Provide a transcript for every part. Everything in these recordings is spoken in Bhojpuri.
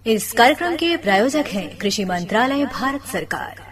इस कार्यक्रम के प्रायोजक हैं कृषि मंत्रालय, भारत सरकार।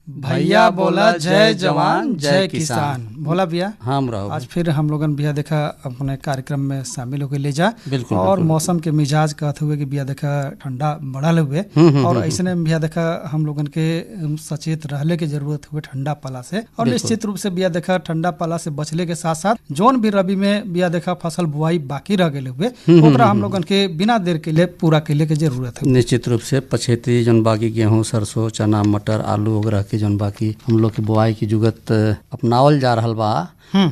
भैया बोला जय जवान जय किसान। बोला भैया हम रहो आज फिर हम लोगन भैया देखा अपने कार्यक्रम में शामिल होके ले जा। बिल्कुल, और बिल्कुल। मौसम के मिजाज कहते हुए कि भैया देखा ठंडा बढ़ल हुए और ऐसे में भैया देखा हम लोगन के सचेत रहले के जरूरत हुए ठंडा पाला से। और निश्चित रूप से भैया देखा ठंडा पाला से बचले के साथ साथ जोन भी रबी में भैया देखा फसल बुआई बाकी रह गए हुए ओकरा हम लोगन के बिना देर के लिए पूरा के लिए के जरूरत है। निश्चित रूप से पछेती जौन बाकी गेहूं, सरसों, चना, मटर, आलू वगैरह के जौन बाकी हम लोग की बुआई की जुगत अपनावल जा रहल बा।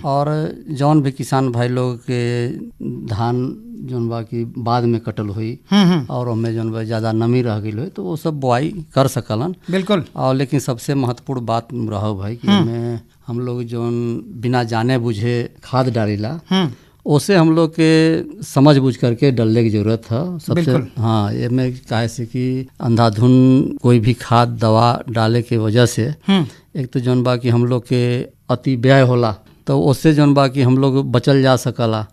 और जौन भी किसान भाई लोग के धान जौन बा की बाद में कटल हुई और उनमें जौन बा ज्यादा नमी रह गई हुई तो वो सब बुआई कर सकलन। बिल्कुल। और लेकिन सबसे महत्वपूर्ण बात रहो भाई कि हमें हम लोग जौन बिना जाने बुझे खाद डालीला उसे हम लोग के समझ बुझ करके डलने की जरूरत है सबसे। हाँ, ये में काहे से कि अंधाधुन कोई भी खाद दवा डाले के वजह से एक तो जौन बा कि हम लोग के अति व्यय होला तो उससे जौन बा कि हम लोग बचल जा सकला।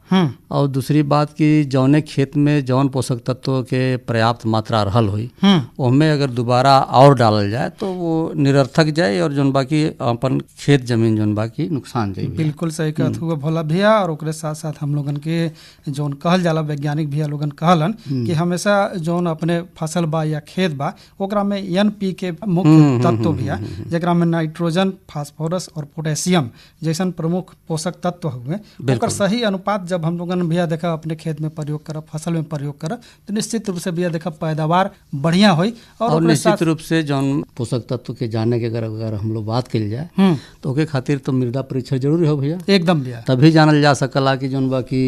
और दूसरी बात कि जौने खेत में जौन पोषक तत्व के पर्याप्त मात्रा रहल हुई उसमें अगर दोबारा और डालल जाए तो वो निरर्थक जाए और जौन बाकी अपन खेत जमीन जौन बाकी नुकसान जाए। बिल्कुल सही कहत हुआ भोला भैया। और ओकरे साथ साथ हम लोगन के जौन कहल जाला वैज्ञानिक भैया लोगन कहलन कि हमेशा जौन अपने फसल बा या खेत बा ओकरा में NP के मुख्य तत्व भैया जेकरा में नाइट्रोजन, फास्फोरस और पोटेशियम जैसन प्रमुख पोषक तत्व हुए ओकर सही अनुपात जब हम लोगन भैया देखा अपने खेत में प्रयोग करब, फसल में प्रयोग करब तो निश्चित रूप से भैया देखा पैदावार बढ़िया होई। और निश्चित रूप से जौन पोषक तत्व के जाने के अगर हम लोग बात करी जाए तो ओके खातिर तो मृदा परीक्षण जरूरी हो भैया। एकदम भैया। तभी जानल जा सकला कि जौन बाकी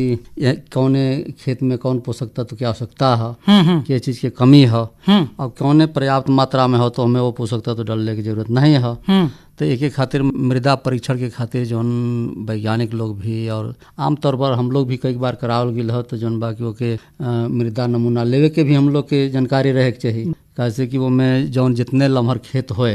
कौने खेत में कौन पोषक तत्व की आवश्यकता है, किस चीज की कमी है और कौने पर्याप्त मात्रा में हो तो हमें वो पोषक तत्व डालने की जरूरत नहीं है। तो एक खातिर मृदा परीक्षण के खातिर जौन वैज्ञानिक लोग भी और आमतौर पर हम लोग भी कई बार करावल गई हो तो जौन बाकी ओके मृदा नमूना लेवे के भी हम लोग के जानकारी रहे के चाहिए। कैसे कि वो में जौन जितने लम्हर खेत होए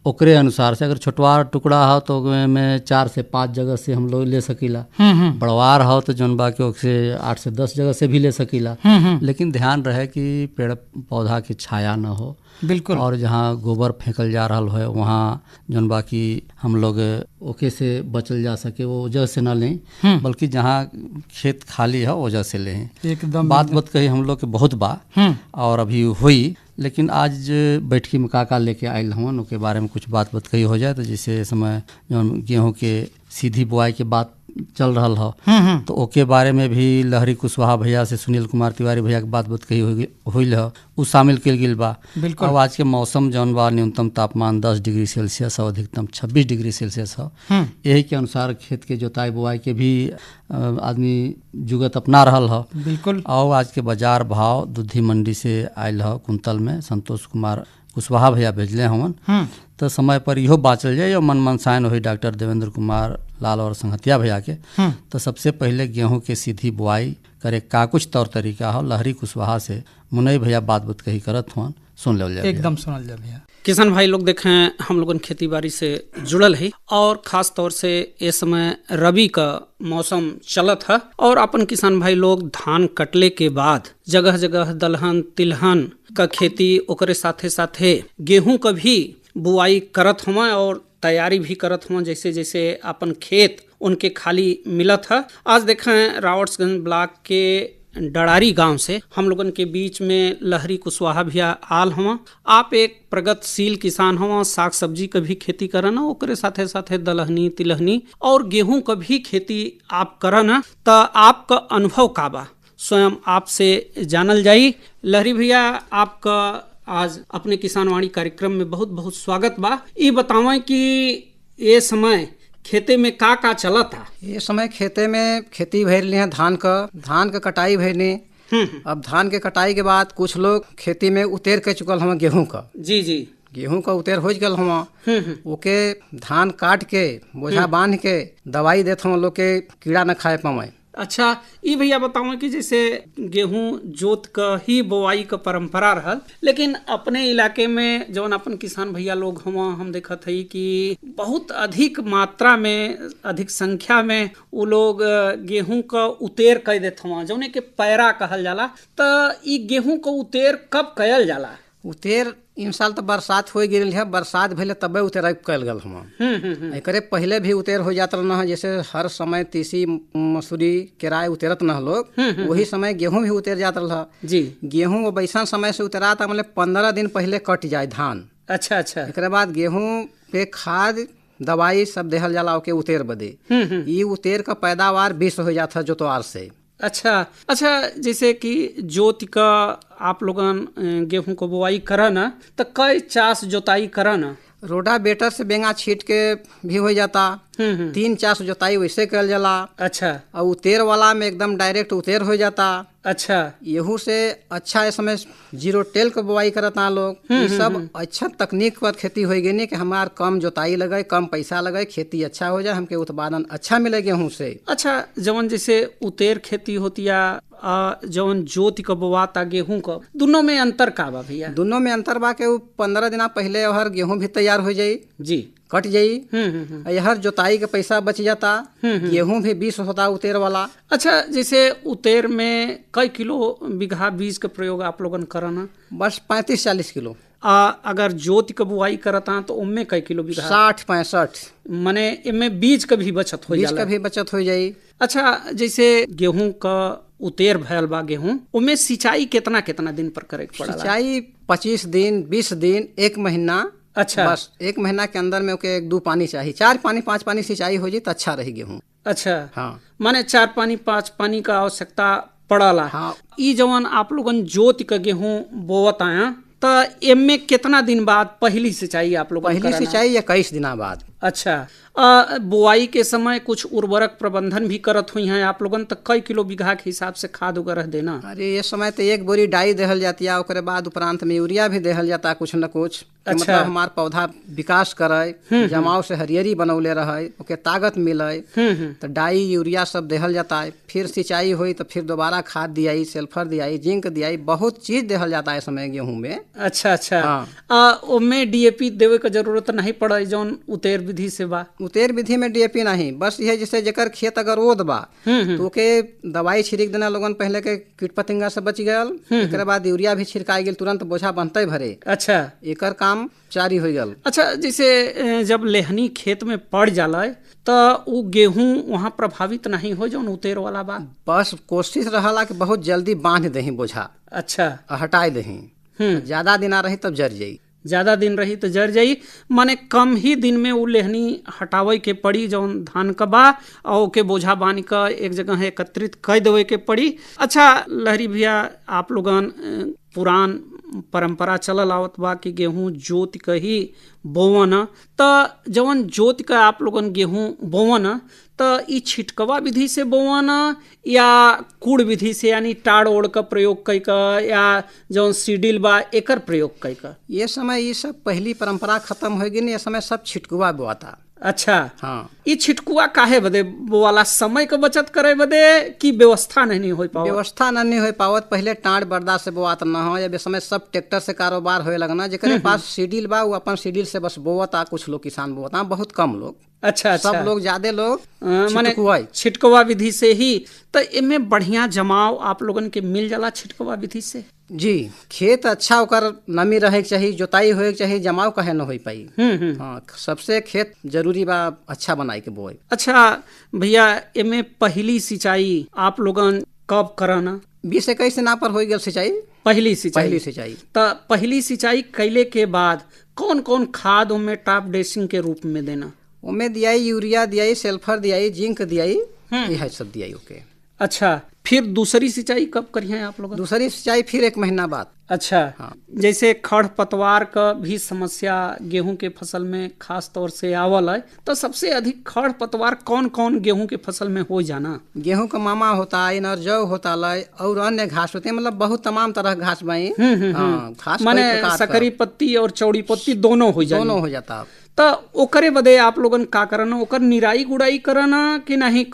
ओकरे अनुसार से अगर छोटवार टुकड़ा हो तो में 4 से 5 जगह से हम लोग ले सकीला। बड़वार हो तो जौन बाकी ओके 8 से 10 जगह से भी ले सकीला। लेकिन ध्यान रहे कि पेड़ पौधा की छाया न हो। बिल्कुल। और जहाँ गोबर फेंकल जा रहा है वहाँ जौन बाकी हम लोग ओके से बचल जा सके वो वजह से ना लें बल्कि जहाँ खेत खाली है वजह से लें। एकदम बात कही हम लोग के बहुत बा और अभी हुई लेकिन आज बैठकी में का लेके आयल हवन उसके बारे में कुछ बात कही हो जाए तो जैसे समय जौन गेहूँ के सीधी बुआई के बात चल रहा हो तो ओके बारे में भी लहरी कुशवाहा भैया से सुनील कुमार तिवारी भैया के बात कही हुई है वो शामिल कल गई बा। अब आज के मौसम जौन बा न्यूनतम तापमान 10 डिग्री सेल्सियस और अधिकतम 26 डिग्री सेल्सियस है। यही के अनुसार खेत के जोताई बुआई के भी आदमी जुगत अपना रहल है। बिल्कुल। और आज के बाजार भाव दुधी मंडी से आयल है कुंतल में संतोष कुमार कुशवाहा भैया भेजले हवन तो समय पर इहो बाँचल जाए और मन मनसायन हुई डॉक्टर देवेंद्र कुमार लाल और संहतिया भैया के। तो सबसे पहले गेहूं के सीधी बुआई करे का कुछ तौर तरीका हो लहरी कुशवाहा से मुनई भैया बात कही करत हुआ सुन ले जाए। एकदम सुनल जाए भैया। किसान भाई लोग देखें हम लोगन खेती बाड़ी से जुड़ल है और खास तौर से इस समय रबी का मौसम चलत है और अपन किसान भाई लोग धान कटले के बाद जगह जगह दलहन तिलहन का खेती ओकरे साथे साथे गेहूं का भी बुआई करत हुआ और तैयारी भी करत हुआ जैसे जैसे अपन खेत उनके खाली मिलत है। आज देखें रावर्ट्सगंज ब्लॉक के डड़ारी गांव से हम लोगन के बीच में लहरी कुशवाहा भैया आल हुआ। आप एक प्रगतिशील किसान हुआ, साग सब्जी का भी खेती करना ओकरे साथे साथे दलहनी तिलहनी और गेहूं का भी खेती आप करना तो आपका अनुभव का बा स्वयं आपसे जानल जाई। लहरी भैया आपका आज अपने किसान वाणी कार्यक्रम में बहुत बहुत स्वागत बा। ये बतावें कि ये समय खेते में का चलत था? ये समय खेते में खेती भर लिए हैं धान का कटाई भरने। अब धान के कटाई के बाद कुछ लोग खेती में उतेर के चुकल हम गेहूं का। जी जी। गेहूं का उतेर हो गल हम ओके धान काट के बोझा बांध के दवाई देते हम लोग के कीड़ा न खाए पावे। अच्छा, ये भैया बताओ कि जैसे गेहूं जोत का ही बोआई का परंपरा रहल, लेकिन अपने इलाके में जौन अपन किसान भैया लोग हम देखत हई कि बहुत अधिक मात्रा में, अधिक संख्या में वो लोग गेहूं का उतेर कर देते हवा, जौने के पैरा कहल जाला। तो ये गेहूं का उतेर कब कयल जाला? उतेर इन साल तो बरसात हो गिरल है, बरसात भेले तबे उतेर कल गल हम। एकरे पहले भी उतेर हो जात रहा, जैसे हर समय तीसी मसूरी केराय उतेरत न लोग, वही समय गेहूं भी उतेर जात रहा जी। गेहूं वो बैसन समय से उतराता, मतलब 15 दिन पहले कट जाए धान। अच्छा अच्छा। एकरे बाद गेहूं पे खाद दवाई सब देहल जाला ओके उतेर बदे। ये उतेर का पैदावार 20 हो जाता जोतवार से। अच्छा अच्छा, जैसे कि जोत का आप लोगन गेहूं को बुआई करा ना, तो कई चास जोताई करा ना? रोटावेटर से बेंगा छीट के भी हो जाता। 3 चास जोताई वैसे कल जाला। अच्छा। और उतेर वाला में एकदम डायरेक्ट उतेर हो जाता। अच्छा। यहू से अच्छा इस समय 0 टेल के बुआई करता लोग। ये सब अच्छा तकनीक पर खेती हो गई, कि हमार कम जोताई लगे, कम पैसा लगे, खेती अच्छा हो जाए, हमके उत्पादन अच्छा मिले गेहूं से। अच्छा, जवन जैसे उतेर खेती होती है जवन जोत का बोवाता गेहूं का, दोनों में अंतर का बा भैया? दोनों में अंतर बा के 15 दिन पहले हर गेहूं भी तैयार हो जाई जी, कट जाई। हर जोताई का पैसा बच जाता। गेहूं भी 20 होता उतेर वाला। अच्छा, जैसे उतेर में कई किलो बीघा बीज का प्रयोग आप लोगन करना? बस 35-40 किलो। अगर जोत का बुआई करता तो उनमें कई किलो बीघा? 60-65। माने इनमें बीज का भी बचत हो जाला? बीज का भी बचत हो जाई। अच्छा, जैसे गेहूं का उतेर भयल बा गेहूं, उनमें सिंचाई कितना कितना दिन पर करे पड़ला? सिंचाई 25 दिन, 20 दिन, 1 महीना। अच्छा। बस 1 महीना के अंदर में ओके 1-2 पानी चाहिए। 4 पानी 5 पानी सिंचाई हो जाए तो अच्छा रही गेहूं। अच्छा। हाँ। माने 4 पानी 5 पानी का आवश्यकता पड़ला। हाँ। ई जवन आप लोगन जोत का गेहूं बोवत आया, तो इनमें कितना दिन बाद पहली सिंचाई आप लोग? पहली सिंचाई 21 दिन बाद। अच्छा। बुआई के समय कुछ उर्वरक प्रबंधन भी करत हुई हैं आप लोगन, तो कई किलो बीघा के हिसाब से खाद वगैरह देना? अरे ये समय तो 1 बोरी डाई देहल जाती है, ओकरे बाद उपरांत में यूरिया भी देहल जाता कुछ न कुछ। अच्छा। मतलब हमार पौधा विकास करे, जमाव से हरियरी बनौले रहे, ओके ताकत मिले, तो डाई यूरिया सब देहल जाता है। फिर सिंचाई हुई तो फिर दोबारा खाद दियाई, सल्फर दियाई, जिंक दियाई, बहुत चीज देहल जाता है समय गेहूं में। अच्छा अच्छा। हाँ। उनमें डीएपी देवे का जरूरत नहीं पड़ा जौन उतेर विधि से बा? उतेर विधि में डीएपी नहीं, बस यह जैसे जेकर खेत अगर ओद बा तो ओके दवाई छिड़क देना लोगन, पहले के कीट पतंगा से बच गयल। एकरे बाद यूरिया भी छिड़काई गेल, तुरंत बोझा बनते भरे। अच्छा। एकर काम जारी हो गल। अच्छा, जैसे जब लेहनी खेत में पड़ जाला तो वो गेहूं वहाँ प्रभावित नहीं हो जौन उतेर वाला बा? बस कोशिश रहला कि बहुत जल्दी बांध दही बोझा। अच्छा। हटाई दही। ज्यादा दिन आ रही तब जर जाई। ज्यादा दिन रही तो जर जाई, माने कम ही दिन में वो लेहनी हटावे के पड़ी जौन धान का बा, और ओके बोझा बांध का एक जगह एकत्रित कर देवे के पड़ी। अच्छा लहरी भैया, आप लोगन पुरान परंपरा चलल आवत बा कि गेहूं जोत का ही बोवन, तो जवन जोत का आप लोगन गेहूं बोवन, तो ई छिटकवा विधि से बोवन या कूड़ विधि से, यानी टाड़ ओड़ का प्रयोग कई का, या जौन सीडिल बा एकर प्रयोग कई का? ये समय ये सब पहली परंपरा खत्म हो गई। ये समय सब छिटकुआ बोआता। अच्छा। हाँ। ये छिटकुआ काहे बदे बोवाला? समय का बचत करे बदे कि व्यवस्था नहीं हो पावत? व्यवस्था नहीं हो पावत। पहले टाँड़ बर्दा से बोआत न हो, या समय सब ट्रैक्टर से कारोबार होए लगना। जेकरे पास सीडिल बा वो अपन सीडिल से बस बोवता। कुछ लोग किसान बोवता, बहुत कम लोग। अच्छा अच्छा। सब लोग ज्यादा लोग माने छिटकवा विधि से ही। तो इनमें बढ़िया जमाव आप लोगन के मिल जाला छिटकवा विधि से? जी। खेत अच्छा ओकर नमी रहे के चाहिए, जोताई होए के चाहिए, जमाव काहे न हो पाई। हाँ, सबसे खेत जरूरी बा अच्छा बनाई के बोए। अच्छा भैया, इनमें पहली सिंचाई आप लोगन कब कराना? 20-21 दिन पर हो गल सिंचाई। पहली सिंचाई? पहली सिंचाई। तो पहली सिंचाई कैले के बाद कौन कौन खाद उनमें टॉप ड्रेसिंग के रूप में देना? उनमें दियाई यूरिया दियाई, सल्फर दियाई, जिंक दियाई, यह सब दियाई ओके। अच्छा, फिर दूसरी सिंचाई कब करिए आप लोग? दूसरी सिंचाई फिर 1 महीना बाद। अच्छा, जैसे खड़ पतवार का भी समस्या गेहूं के फसल में खास तौर से आवल है, तो सबसे अधिक खड़ पतवार कौन कौन गेहूं के फसल में हो जाना? गेहूं का मामा होता है, नरजौ होता है और अन्य घास होते हैं, मतलब बहुत तमाम तरह के घास बाई। घास माने सकरी पत्ती और चौड़ी पत्ती दोनों हो जाए, दोनों हो जाता। तो ओकरे बदे आप लोगन का करना, ओकर निराई गुड़ाई करना कि नहीं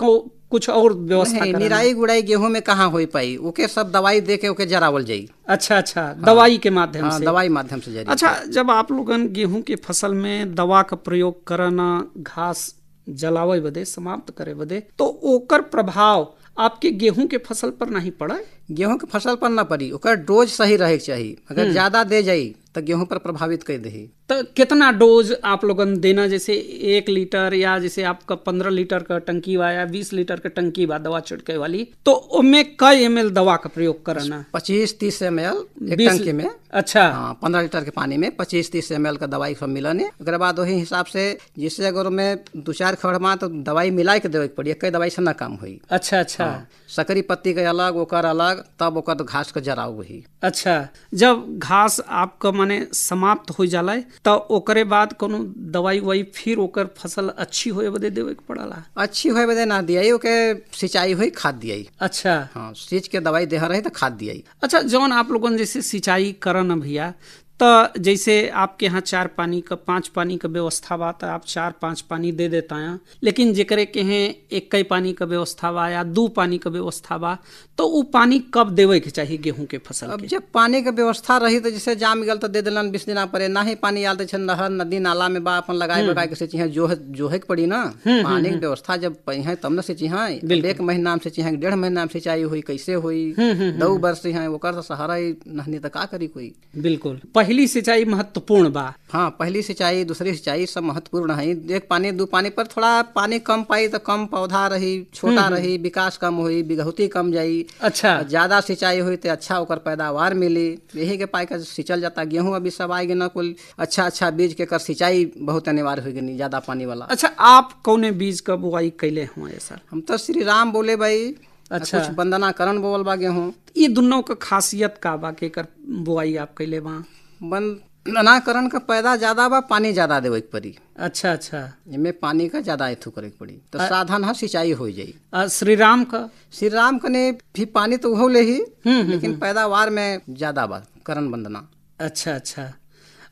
कुछ और व्यवस्था करना? निराई गुड़ाई गेहूं में कहाँ हो पाई, ओके सब दवाई दे के ओके जरावल जाई। अच्छा अच्छा, दवाई के माध्यम से? दवाई माध्यम से जरी। अच्छा, जब आप लोगन गेहूं के फसल में दवा का प्रयोग करना घास जलावे बदे, समाप्त करे बदे, तो ओकर प्रभाव आपके गेहूं के फसल पर नहीं पड़ा? गेहूं के फसल पर न पड़ी, ओकर डोज सही रहे के चाहिए। अगर ज्यादा दे जाई तो गेहूं पर प्रभावित कर दे। तो कितना डोज आप लोगन देना, जैसे 1 लीटर या जैसे आपका 15 लीटर का टंकी बा या 20 लीटर का टंकी बा दवा छिड़के वाली, तो उनमें कई ml दवा का प्रयोग करना? 25-30 ml एक टंकी में। अच्छा, 15 लीटर के पानी में 25-30 ml का दवाई सब मिलाने। अगर बाद वही हिसाब से, जिससे अगर में 2-4 खड़मा तो दवाई मिला के देवे के पड़ी, कई दवाई से न काम हुई। अच्छा अच्छा, सकरी पत्ती के अलग, ओकर अलग, तब ओकर घास के जराव वही। अच्छा, जब घास आपका माने समाप्त हो जाला तो ओकरे बाद कोनो दवाई वही फिर ओकर फसल अच्छी होए बदे देवे के पड़ला? अच्छी होए बदे ना दियाई, ओके सिंचाई हुई, खाद दियाई। अच्छा, हाँ, सींच के दवाई दे रहे तो खाद दियाई। अच्छा, जौन आप लोगन जैसे सिंचाई करन भैया, तो जैसे आपके यहाँ 4 पानी का 5 पानी का व्यवस्था बा तो आप 4-5 पानी दे देता है, लेकिन जेकरे के हैं 1 पानी का व्यवस्था बा या 2 पानी का व्यवस्था बा, तो वो पानी कब देवे के चाहिए गेहूं के फसल अब के? जब पानी के व्यवस्था रही तो जैसे जाम गल तो दे दिलन 20 दिन परे, ना ही पानी आल तो नहर नदी नाला में बा अपन लगाए बगाए के सिंची है, जोहे के पड़ी ना। पानी की व्यवस्था जब है तब न सिंची है। 1 महीना में सिंची है, 1.5 महीना में सिंचाई हुई, कैसे हुई? 2 वर्ष है, ओकर तो सहारा ही नहीं तो का करी कोई। बिल्कुल, पहली सिंचाई महत्वपूर्ण बा। हाँ, पहली सिंचाई दूसरी सिंचाई सब महत्वपूर्ण है। 1 पानी 2 पानी पर थोड़ा पानी कम पाई तो कम पौधा रही, छोटा रही, विकास कम हुई, बिगहुती कम जाई। अच्छा, ज्यादा सिंचाई हुई तो अच्छा ओकर पैदावार मिली, यही के पाई का सिंचल जाता। गेहूं अभी सब आएगी ना, कुल अच्छा बीज के कर सिंचाई बहुत अनिवार्य हो गई, ज्यादा पानी वाला। अच्छा, आप कौने बीज का बुआई कैले हुए सर? हम तो श्री राम बोले भाई। अच्छा, कुछ वंदना करण बोल बा गेहूं। ये दोनों का खासियत का बा के कर बुआई आप कैले बा? वंदना करण का पैदा ज्यादा बा, पानी ज्यादा देवे के पड़ी। अच्छा अच्छा, इनमें पानी का ज्यादा एथू करे के पड़ी तो साधन है सिंचाई हो जाई। श्री राम का? श्री राम कने भी पानी तो हो ले ही, लेकिन पैदावार में ज्यादा बा करण वंदना। अच्छा अच्छा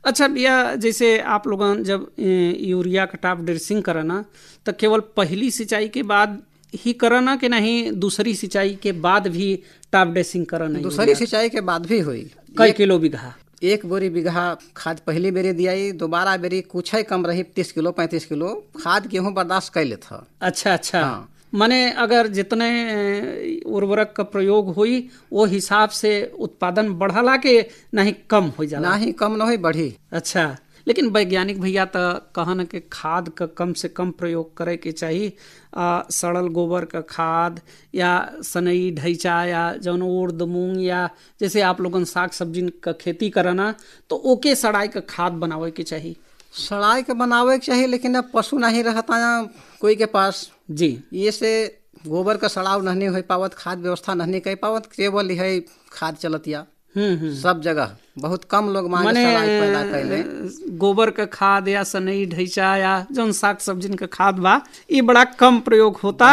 अच्छा भैया, जैसे आप लोगन जब यूरिया का टॉप ड्रेसिंग करना तो केवल पहली सिंचाई के बाद ही करना कि नहीं दूसरी सिंचाई के बाद भी टॉप ड्रेसिंग करना? दूसरी सिंचाई के बाद भी हुई। कई किलो बीघा? 1 बोरी बीघा खाद पहली बेरी दियाई, दोबारा बेरी कुछ ही कम रही, 30 किलो 35 किलो खाद गेहूं बर्दाश्त कर लेता। अच्छा अच्छा, माने अगर जितने उर्वरक का प्रयोग हुई वो हिसाब से उत्पादन बढ़ला के नहीं कम हो जाला? नहीं कम न हो, बढ़ी। अच्छा, लेकिन वैज्ञानिक भैया तो कहन के खाद का कम से कम प्रयोग करे के चाहिए। सड़ल गोबर का खाद या सनई ढैचा या जौन उर्द मूंग या जैसे आप लोगन साग सब्जी का खेती करना तो ओके सड़ाई का खाद बनावे के चाहिए। सड़ाई के बनावे के चाहिए, लेकिन अब पशु नहीं रहता है कोई के पास जी, ये से गोबर का सड़ाव नहीं हो पावत, खाद व्यवस्था नहीं कर पावत, केवल है खाद चलतिया सब जगह। बहुत कम लोग माने पैदा कैले गोबर का खाद या सनई ढैचा या जौन साग सब्जी का खाद बा, ये बड़ा कम प्रयोग होता।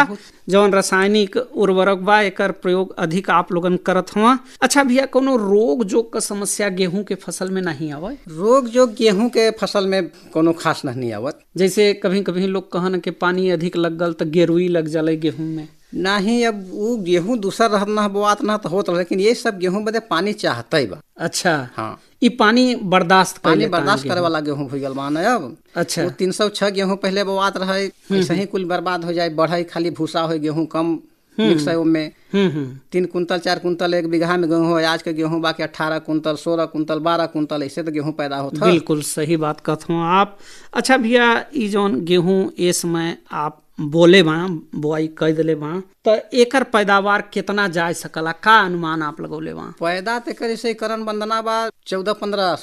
जौन रासायनिक उर्वरक बा एकर प्रयोग अधिक आप लोगन करत हुआ। अच्छा भैया, कोनो रोग जोग का समस्या गेहूं के फसल में नहीं आवे? रोग जो गेहूं के फसल में कोनो खास नहीं आवत। जैसे कभी कभी लोग कहन के पानी अधिक लग गल तो गेरुई लग जाले गेहूं में? नहीं, अब वो गेहूं दूसरा रहना बोआत ना तो होता, लेकिन ये सब गेहूं बदे पानी चाहता ही बा। अच्छा, हाँ, ये पानी बर्दाश्त करे वाला गेहूं हो गल मान अब। अच्छा, वो 306 गेहूं पहले बोआत रहे, ऐसे ही कुल बर्बाद हो जाए, बढ़े खाली भूसा हो, गेहूं कम मिक्स है उनमें। 3 कुंतल 4 कुंतल 1 बीघा में गेहूं हो, आज के गेहूं बाकी 18 कुंतल 16 कुंतल 12 कुंतल ऐसे तो गेहूं पैदा होता। बिल्कुल सही बात कहते हो आप। अच्छा भैया, ये जौन गेहूं ये समय आप बोले बा बुआई कर दिले बा तो एकर पैदावार कितना जा सकला, का अनुमान आप लगौले बा? पैदा ते करे से करण वंदना बा 14-15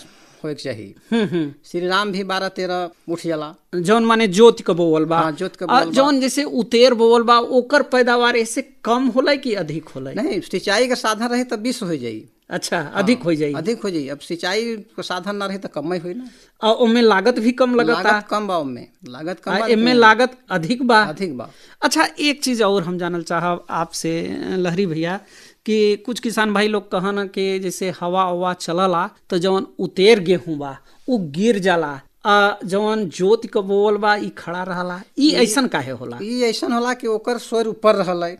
होए के चाहिए। श्री राम भी 12-13 उठ जाला। जौन माने जोत के बोवल बा। हाँ, जोत के बोवल बा। जौन जैसे उतेर बोवल बा ओकर पैदावार ऐसे कम होला कि अधिक होला? नहीं, सिंचाई का साधन रहे तब 20 हो जाई। अच्छा, अधिक हो जाई। अधिक हो जाई। अब सिंचाई का साधन ना रहे तो कम ही होई ना। और ओमे लागत भी कम लगता। लागत कम बा, ओमे लागत कम बा, एमे लागत अधिक बा। अधिक बा। अच्छा, एक चीज और हम जानल चाहब आपसे लहरी भैया कि कुछ किसान भाई लोग कहना कि जैसे हवा चलला तो जौन उतेर गेहूं बा उ गिर जाला, जौन जोत के बोवल बा ई खड़ा रहला, ई ऐसन काहे होला? ई ऐसन होला कि ओकर स्वर ऊपर रहल है।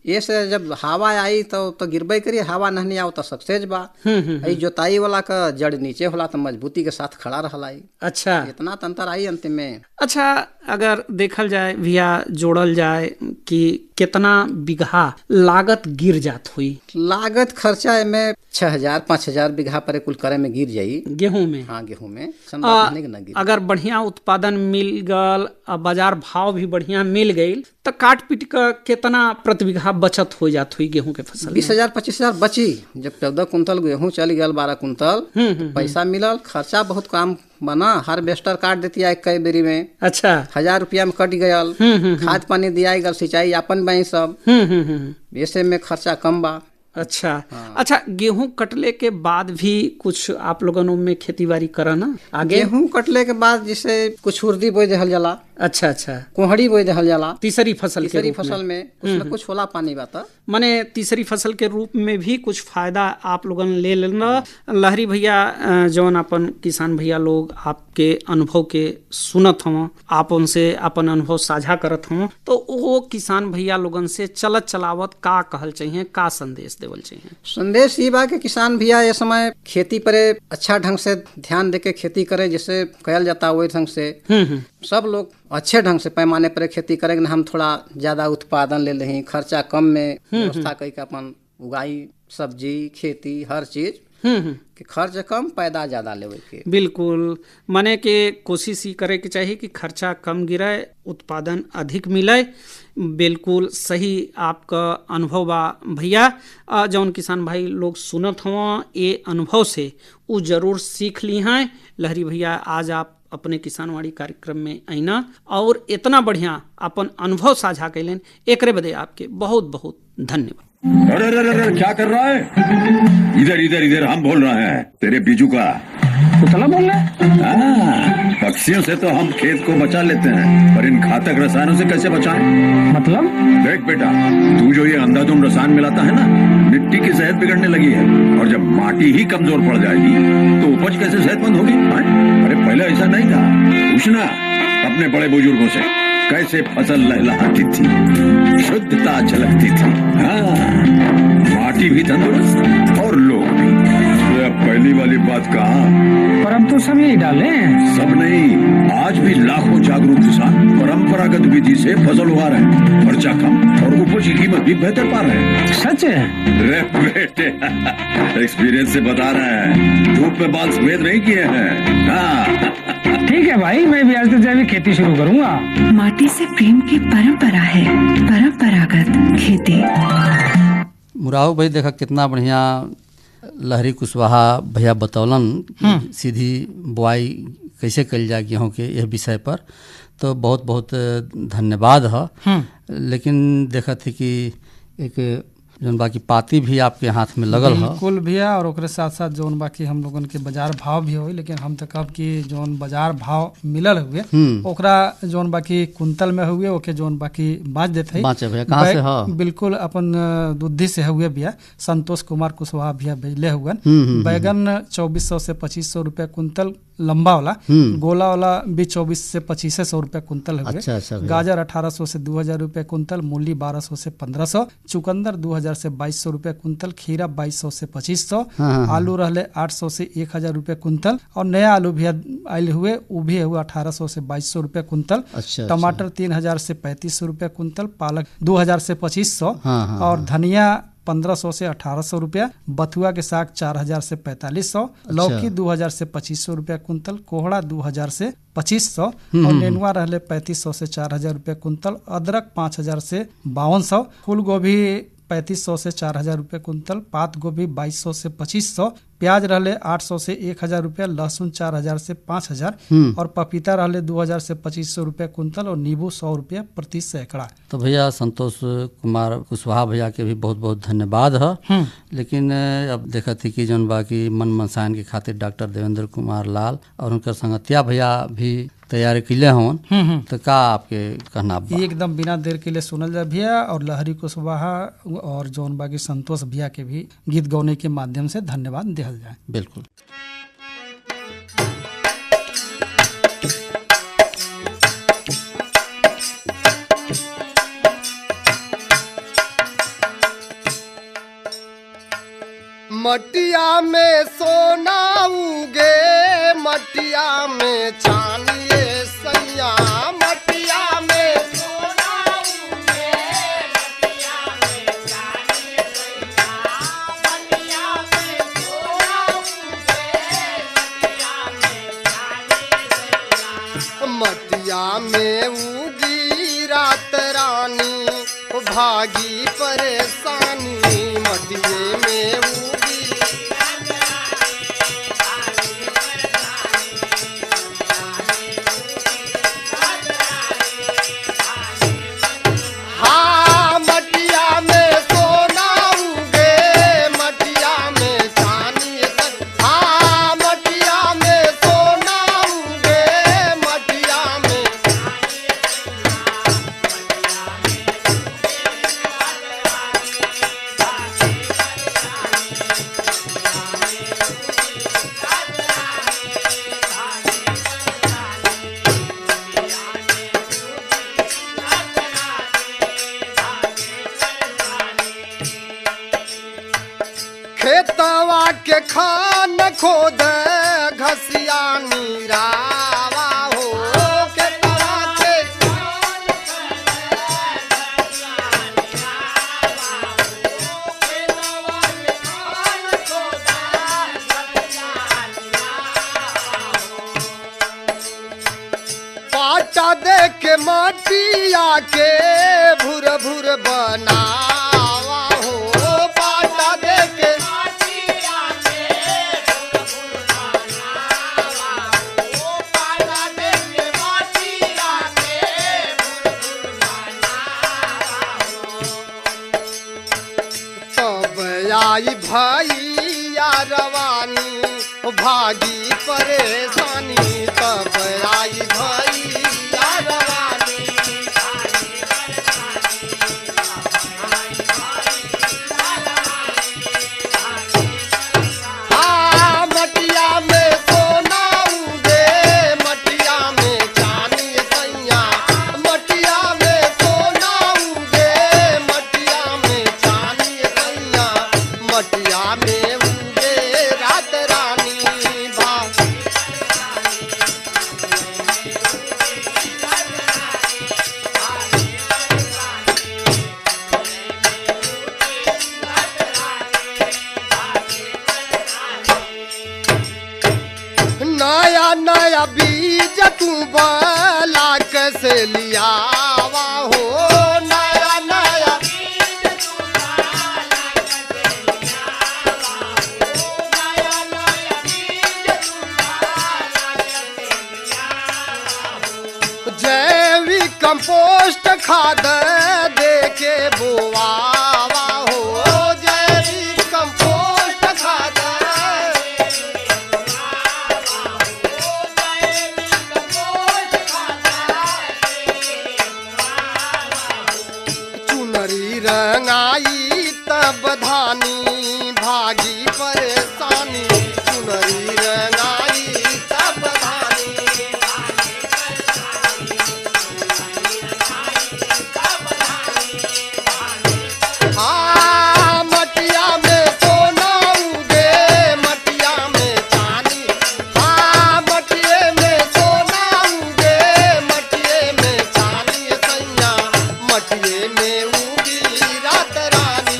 ये से जब हवा आई तो गिरबे करी, हवा नहीं आओ तो सक्सेस बा। ई जोताई वाला का जड़ नीचे होला तो मजबूती के साथ खड़ा रहला। अच्छा, इतना तंत्र आई अंतिम में। अच्छा, अगर देखल जाए भैया, जोड़ल जाए कि कितना बीघा लागत गिर जात हुई? लागत खर्चा में 6,000-5,000 बीघा पर कुल करे में गिर जाई गेहूं में। हाँ, गेहूं में अगर बढ़िया उत्पादन मिल गल, बाजार भाव भी बढ़िया मिल गई तो काट पीट का कितना प्रति बीघा बचत हो जात हुई गेहूं के फसल? 20,000-25,000 बची। जब 14 कुंतल गेहूं चल गया, 12 कुंतल पैसा मिलल। खर्चा बहुत कम बना। हार्वेस्टर काट देती है कई बेरी में। अच्छा, 1,000 रुपया में कट गयल। खाद पानी दिया गल, सिंचाई अपन बई सब। ऐसे में खर्चा कम बा। अच्छा। हाँ। अच्छा, गेहूं कटले के बाद भी कुछ आप लोगों में खेती बाड़ी करा ना आगे? गेहूं कटले के बाद जैसे कुछ उर्दी बोई देहल जाला। अच्छा, कोहड़ी बोई देहल जाला। तीसरी फसल में कुछ न कुछ होला पानी बाता। माने तीसरी फसल के रूप में भी कुछ फायदा आप लोगन ले लेना। लहरी भैया, जौन अपन किसान भैया लोग आपके अनुभव के सुनत हूँ, आप उनसे अपन अनुभव साझा करत हूँ, तो वो किसान भैया लोगन से चलत चलावत का कहल चाहिए, का संदेश देवल चाहिए? संदेश ये बा कि किसान भैया ये समय खेती पर अच्छा ढंग से ध्यान देके खेती करे, जैसे कहल जाता वही ढंग से सब लोग अच्छे ढंग से पैमाने पर खेती करेंगे। हम थोड़ा ज्यादा उत्पादन ले लें, खर्चा कम में व्यवस्था करके अपन उगाई, सब्जी खेती हर चीज कि खर्च कम पैदा ज्यादा लेवे के। बिल्कुल, माने के कोशिश ही करे के चाहिए कि खर्चा कम गिरे, उत्पादन अधिक मिले। बिल्कुल सही आपका अनुभव बा भैया। जौन किसान भाई लोग सुनत हुआ ये अनुभव से वो जरूर सीख ली हैं। लहरी भैया, आज आप अपने किसानवाड़ी कार्यक्रम में आईना और इतना बढ़िया अपन अनुभव साझा कैलेन, एकरे बदे आपके बहुत बहुत धन्यवाद। अरे क्या कर रहा है? इधर इधर इधर, हम बोल रहे हैं तेरे बीजू का। कुतला बोल रहा है? पक्षियों से तो हम खेत को बचा लेते हैं, पर इन घातक रसायनों से कैसे बचाएं? मतलब? देख बेटा, तू जो ये अंधाधुंध रसायन मिलाता है ना, मिट्टी की सेहत बिगड़ने लगी है। और जब माटी ही कमजोर पड़ जाएगी तो उपज कैसे सेहतमंद होगी? अरे पहले ऐसा नहीं था। पूछना अपने बड़े बुजुर्गों से, कैसे फसल लहलहाती थी, शुद्धता झलकती थी। हाँ, माटी भी तंदुरुस्त और लोग भी। पहली वाली बात कहा, पर अब तो सब यही डाले हैं। सब नहीं, आज भी लाखों जागरूक किसान परंपरागत विधि से फसल उगा रहे हैं। खर्चा कम और उपज की कीमत भी बेहतर पा रहे हैं। सच है? रे बेटे, एक्सपीरियंस से बता रहे हैं, धूप में बाल सफेद नहीं किए हैं। हाँ। ठीक है भाई, मैं भी आज से जैविक खेती शुरू करूंगा। माटी से प्रेम की परंपरा है, परंपरागत खेती। मुराव भाई, देखा कितना बढ़िया लहरी कुशवाहा भैया बतौलन सीधी बुआई कैसे कल जाए गेहूँ के यह विषय पर, तो बहुत बहुत धन्यवाद है। लेकिन देखा थी कि एक जौन बाकी पाती भी आपके हाथ में लगल है। बिल्कुल भैया, और ओकरे साथ साथ जौन बाकी हम लोगन के बाजार भाव भी होई, लेकिन हम तो कब कि जौन बाजार भाव मिलल हुए ओकरा जौन बाकी कुंतल में हुए ओके जौन बाकी बाँच देते हैं। बाँचे भैया कहाँ से है? बिल्कुल अपन दुद्धि से हुए भैया, संतोष कुमार कुशवाहा भैया भेजले हुए। बैगन 2400 से 2500 रुपये कुंतल लंबा वाला, गोला वाला भी 2400 से 2500 रुपये कुंतल हुए। अच्छा, गाजर 1800 से 2000 रुपये कुंतल, मूली 1200 से 1500, चुकंदर 2000 से 2200 रुपये कुंतल, खीरा 2200 से 2500, आलू रहले 800 से 1000 रुपये कुंतल, और नया आलू भी आयल हुए वो भी हुआ 1800 से 2200 रुपये कुंतल। टमाटर 3000 से 3500 रुपये कुंतल, पालक 2000 से 2500, और धनिया 1500 से 1800 रुपया, बथुआ के साग 4000 से 4500, लौकी 2000 से 2500 रुपया कुंतल, कोहड़ा 2000 से 2500, और नेनुआ रहले 3500 से 4000 रुपया कुंतल, अदरक 5000 से 5200, फूल गोभी 3500 से 4000 रुपये कुंतल, पात गोभी 2200 से 2500, प्याज रहले 800 से 1000 रुपया, लहसुन 4000 से 5000 और पपीता रहले 2000 से 2500 रुपये कुंतल और नींबू 100 रुपये प्रति सैकड़ा। तो भैया संतोष कुमार कुशवाहा भैया के भी बहुत बहुत धन्यवाद है। लेकिन अब देखा थी कि जौन बाकी मन मनसायन के खातिर डॉक्टर देवेंद्र कुमार लाल और उनकर संगतिया भैया भी तैयारी कैले हों, तो का आपके कहना बा? एकदम बिना देर के लिए सुनल जा भैया, और लहरी कुशवाहा और जौन बाकी संतोष भैया के भी गीत गौने के माध्यम से धन्यवाद दिहल जाए। बिल्कुल। मटिया में सोना उगे, मटिया में चांदिए सैया, मटिया में सोना उगे, मटिया में चांदिए सैया, मटिया में सोना उगे, मटिया में चांदिए सैया, मटिया में उगी रात रानी भागी परेशानी, मटिए में उगी खेतवा के खान खोद घसिया नीरावा हो, खेतवा के खान खेतवा के खान खोद घसिया नीरावा हो, पाटा दे के माटिया के भुर भुर बनावा हो, पाटा दे के आई भैया रवानी भागी परेशानी, तब आई भैया रवानी हाँ मटिया में सोना उगे, मटिया में चांदी सैया, मटिया में सोना उगे, मटिया में चांदी सैया, मटिया में उगे रात रानी नया नया बीज तू बला कैसे लियावा हो, नया नया बीज तू बला कैसे लियावा हो, नया नया बीज तू बला कैसे लियावा हो, जैविक कंपोस्ट खाद दे के बोआवा हो, जैविक कंपोस्ट खाद रंगाई तब धानी भागी परेशानी, चुनरी रंगाई तब धानी भागी परेशानी, हाँ मटिया में सोना उगे, मटिया में चांदी, हाँ मटिए में सोना उगे, मटिए में चांदी सैया, मटिए में रात रानी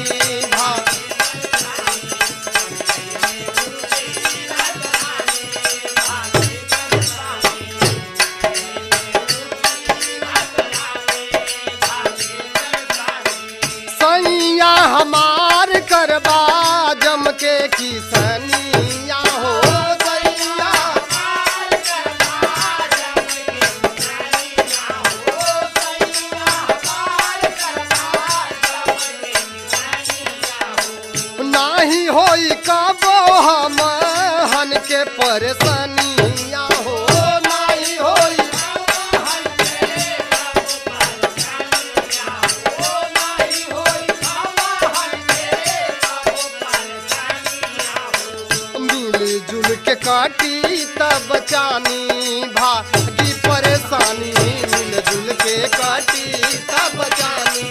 किसनिया हो सैया नाही होई कबो हम हन के परेशानिया हो नाही होई मिलजुल के काटी तब जानी भागी परेशानी मिलजुल के काटी तब जानी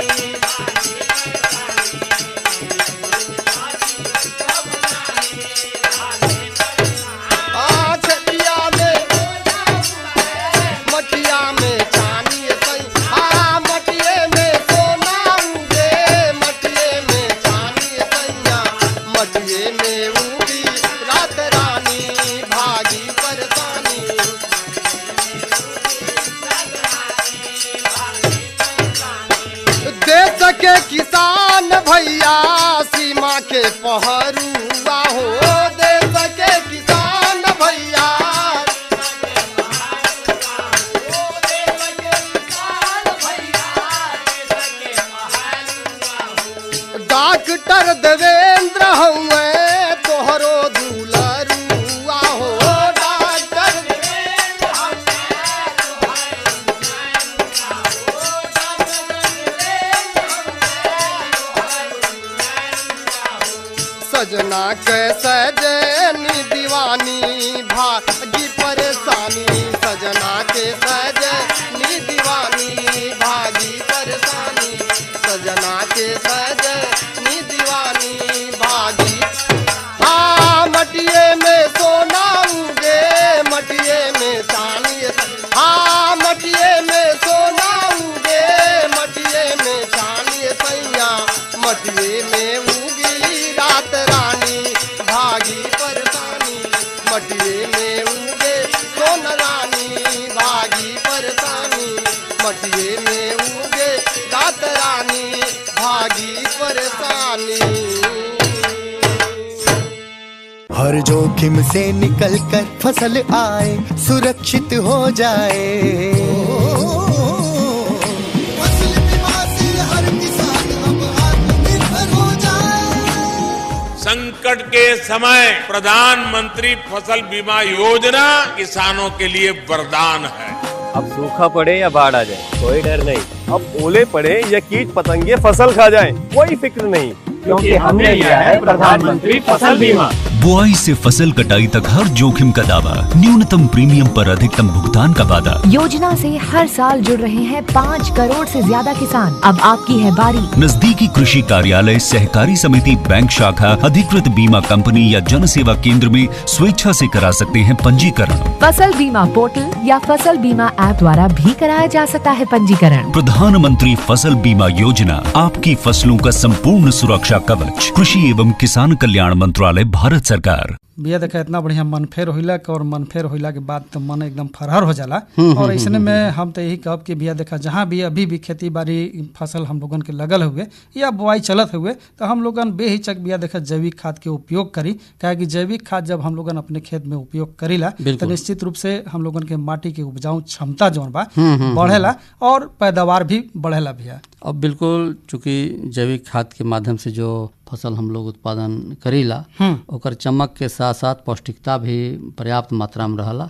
के किसान भैया सीमा के पहरुआ हो देश के किसान भैया डॉक्टर देवेंद्र हुए तोहरो दुलरुआ हो डॉक्टर सजना के सजनी दीवानी भागी परेशानी सजना के सजनी दीवानी भागी परेशानी सजना के सजनी दीवानी भागी हाँ मटिए में सोना उगे मटिए में चांदी हाँ मटिए में सोना उगे मटिए में चांदी सैया मटिए में उगी रात रानी भागी परेशानी मटिए में उगे सोन रानी भागी परेशानी मटिए में उगे रात रानी भागी परेशानी हर जोखिम से निकल कर फसल आए सुरक्षित हो जाए फसल बीमा से हर किसान अब आत्मनिर्भर हो जाए। संकट के समय प्रधानमंत्री फसल बीमा योजना किसानों के लिए वरदान है। अब सूखा पड़े या बाढ़ आ जाए कोई डर नहीं, अब ओले पड़े या कीट पतंगे फसल खा जाए कोई फिक्र नहीं, क्योंकि हमने लिया है प्रधानमंत्री फसल बीमा। बुआई से फसल कटाई तक हर जोखिम का दावा, न्यूनतम प्रीमियम पर अधिकतम भुगतान का वादा। योजना से हर साल जुड़ रहे हैं 5 करोड़ से ज्यादा किसान। अब आपकी है बारी। नजदीकी कृषि कार्यालय, सहकारी समिति, बैंक शाखा, अधिकृत बीमा कंपनी या जन सेवा केंद्र में स्वेच्छा से करा सकते हैं पंजीकरण। फसल बीमा पोर्टल या फसल बीमा ऐप द्वारा भी कराया जा सकता है पंजीकरण। प्रधानमंत्री फसल बीमा योजना, आपकी फसलों का संपूर्ण सुरक्षा कवच। कृषि एवं किसान कल्याण मंत्रालय, भारत सरकार। बिया देखा इतना बढ़िया मन फेर होइला और मन फेर होइला के बाद तो मन एकदम फरहर हो जाला। और इसने में हम तो यही कहब कि बिया देखा जहाँ भी अभी भी खेती बाड़ी फसल हम लोगन के लगल हुए या बुआई चलत हुए तो हम लोगन बेहिचक बिया देखा जैविक खाद के उपयोग करी। क्या कि जैविक खाद जब हम लोगन अपने खेत में उपयोग करीला तो निश्चित रूप से हम लोगन के माटी की उपजाऊ क्षमता जो बा बढ़ेला और पैदावार भी बढ़ेला भैया। अब बिल्कुल चूँकि जैविक खाद के माध्यम से जो फसल हम लोग उत्पादन करीला ओकर चमक के साथ साथ पौष्टिकता भी पर्याप्त मात्रा में रहला।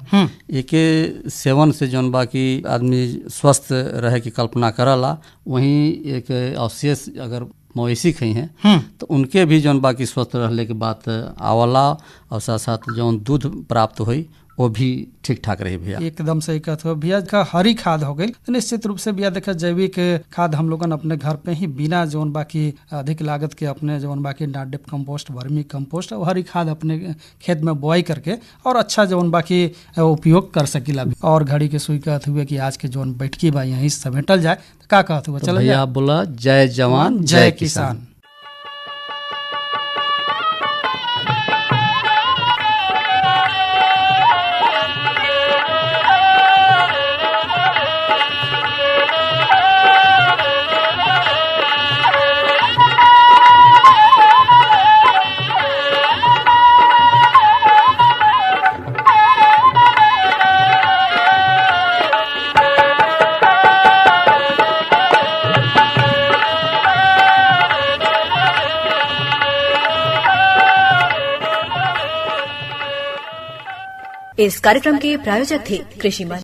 एके सेवन से जौन बा कि आदमी स्वस्थ रहे की कल्पना करला, वहीं एक अवशेष अगर मवेशी खई हैं तो उनके भी जौन बा कि स्वस्थ रहले के बात आवला और साथ साथ जौन दूध प्राप्त हुई वो भी ठीक ठाक रही भैया। एकदम सही कहते हो भैया। का हरी खाद हो गई तो निश्चित रूप से भैया देखा जैविक खाद हम लोगन अपने घर पे ही बिना जौन बाकी अधिक लागत के अपने जौन बाकी डांडिप कंपोस्ट, वर्मी कंपोस्ट और हरी खाद अपने खेत में बोआई करके और अच्छा जौन बाकी उपयोग कर सकीला। और घड़ी के सुई कहते हुए कि आज के जौन बैठकी बा यहीं समेटल जाए तो का कहते हुए चलो भैया बोला जय जवान जय किसान। इस कार्यक्रम के प्रायोजक थे कृषि मंत्री।